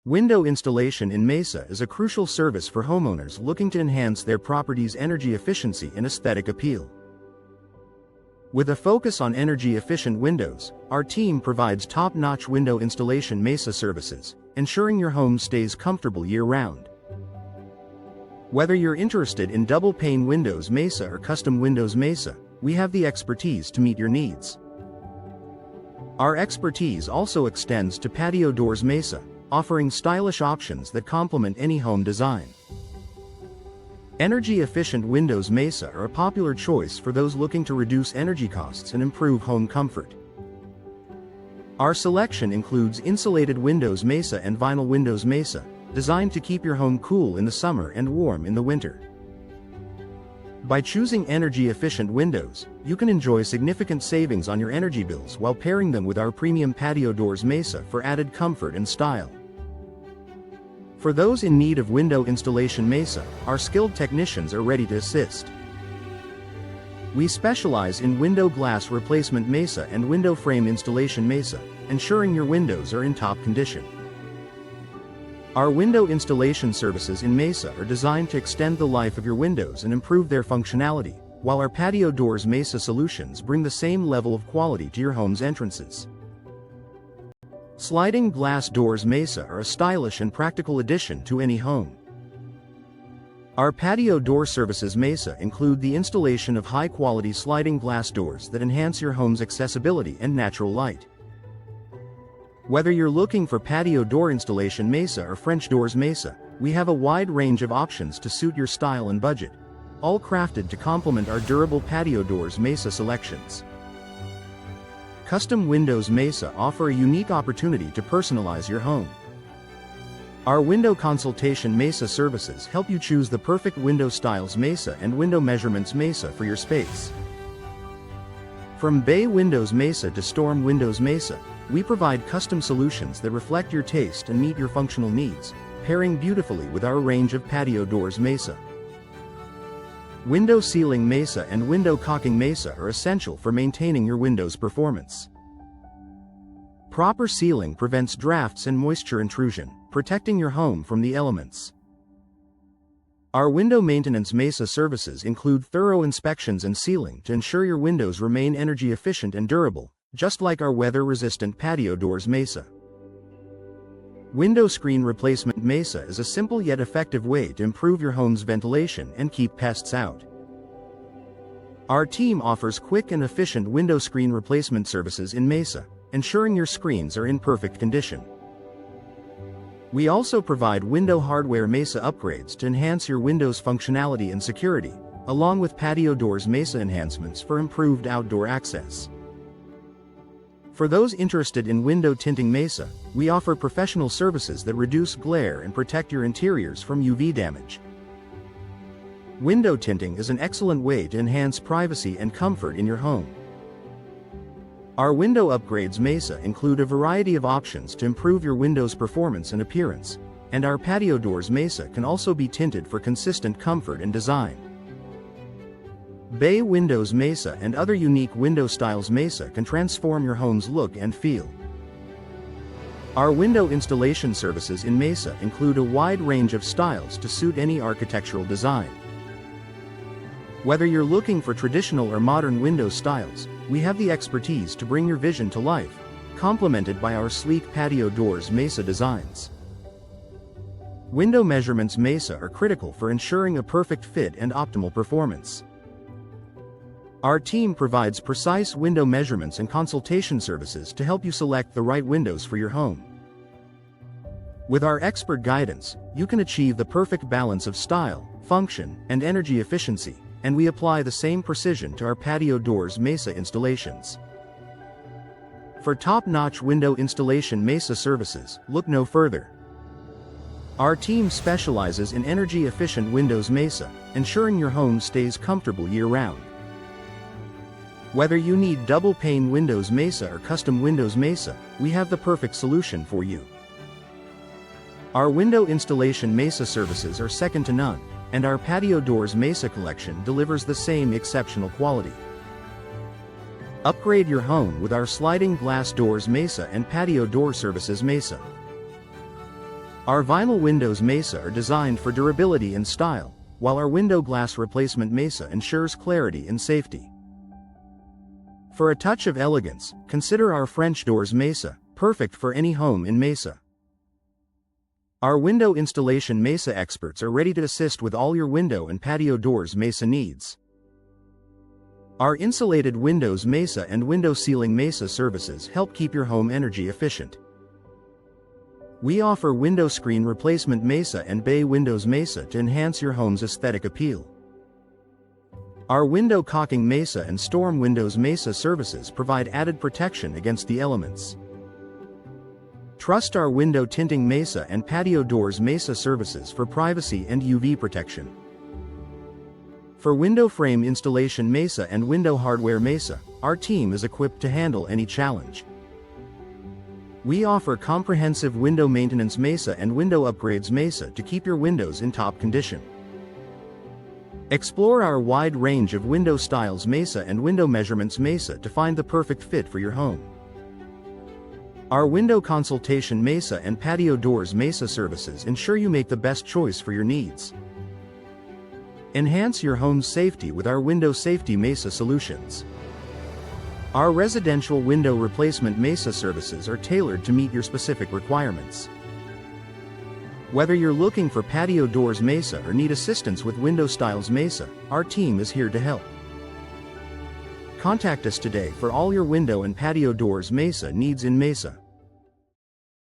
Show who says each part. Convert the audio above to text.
Speaker 1: Window installation in Mesa is a crucial service for homeowners looking to enhance their property's energy efficiency and aesthetic appeal. With a focus on energy-efficient windows, our team provides top-notch window installation Mesa services, ensuring your home stays comfortable year-round. Whether you're interested in double-pane windows Mesa or custom windows Mesa, we have the expertise to meet your needs. Our expertise also extends to patio doors Mesa, offering stylish options that complement any home design. Energy-efficient windows Mesa are a popular choice for those looking to reduce energy costs and improve home comfort. Our selection includes insulated windows Mesa and vinyl windows Mesa, designed to keep your home cool in the summer and warm in the winter. By choosing energy-efficient windows, you can enjoy significant savings on your energy bills while pairing them with our premium patio doors Mesa for added comfort and style. For those in need of window installation Mesa, our skilled technicians are ready to assist. We specialize in window glass replacement Mesa and window frame installation Mesa, ensuring your windows are in top condition. Our window installation services in Mesa are designed to extend the life of your windows and improve their functionality, while our patio doors Mesa solutions bring the same level of quality to your home's entrances. Sliding glass doors Mesa are a stylish and practical addition to any home. Our patio door services Mesa include the installation of high-quality sliding glass doors that enhance your home's accessibility and natural light. Whether you're looking for patio door installation Mesa or French doors Mesa, we have a wide range of options to suit your style and budget, all crafted to complement our durable patio doors Mesa selections. Custom windows Mesa offer a unique opportunity to personalize your home. Our window consultation Mesa services help you choose the perfect window styles Mesa and window measurements Mesa for your space. From bay windows Mesa to storm windows Mesa, we provide custom solutions that reflect your taste and meet your functional needs, pairing beautifully with our range of patio doors Mesa. Window sealing Mesa and window caulking Mesa are essential for maintaining your window's performance. Proper sealing prevents drafts and moisture intrusion, protecting your home from the elements. Our window maintenance Mesa services include thorough inspections and sealing to ensure your windows remain energy efficient and durable, just like our weather-resistant patio doors Mesa. Window screen replacement Mesa is a simple yet effective way to improve your home's ventilation and keep pests out. Our team offers quick and efficient window screen replacement services in Mesa, ensuring your screens are in perfect condition. We also provide window hardware Mesa upgrades to enhance your window's functionality and security, along with patio doors Mesa enhancements for improved outdoor access. For those interested in window tinting Mesa, we offer professional services that reduce glare and protect your interiors from UV damage. Window tinting is an excellent way to enhance privacy and comfort in your home. Our window upgrades Mesa include a variety of options to improve your window's performance and appearance, and our patio doors Mesa can also be tinted for consistent comfort and design. Bay windows Mesa and other unique window styles Mesa can transform your home's look and feel. Our window installation services in Mesa include a wide range of styles to suit any architectural design. Whether you're looking for traditional or modern window styles, we have the expertise to bring your vision to life, complemented by our sleek patio doors Mesa designs. Window measurements Mesa are critical for ensuring a perfect fit and optimal performance. Our team provides precise window measurements and consultation services to help you select the right windows for your home. With our expert guidance, you can achieve the perfect balance of style, function, and energy efficiency, and we apply the same precision to our patio doors Mesa installations. For top-notch window installation Mesa services, look no further. Our team specializes in energy-efficient windows Mesa, ensuring your home stays comfortable year-round. Whether you need double-pane windows Mesa or custom windows Mesa, we have the perfect solution for you. Our window installation Mesa services are second to none, and our patio doors Mesa collection delivers the same exceptional quality. Upgrade your home with our sliding glass doors Mesa and patio door services Mesa. Our vinyl windows Mesa are designed for durability and style, while our window glass replacement Mesa ensures clarity and safety. For a touch of elegance, consider our French doors Mesa, perfect for any home in Mesa. Our window installation Mesa experts are ready to assist with all your window and patio doors Mesa needs. Our insulated windows Mesa and window sealing Mesa services help keep your home energy efficient. We offer window screen replacement Mesa and bay windows Mesa to enhance your home's aesthetic appeal. Our window caulking Mesa and storm windows Mesa services provide added protection against the elements. Trust our window tinting Mesa and patio doors Mesa services for privacy and UV protection. For window frame installation Mesa and window hardware Mesa, our team is equipped to handle any challenge. We offer comprehensive window maintenance Mesa and window upgrades Mesa to keep your windows in top condition. Explore our wide range of window styles Mesa and window measurements Mesa to find the perfect fit for your home. Our window consultation Mesa and patio doors Mesa services ensure you make the best choice for your needs. Enhance your home's safety with our window safety Mesa solutions. Our residential window replacement Mesa services are tailored to meet your specific requirements. Whether you're looking for patio doors Mesa or need assistance with window styles Mesa, our team is here to help. Contact us today for all your window and patio doors Mesa needs in Mesa.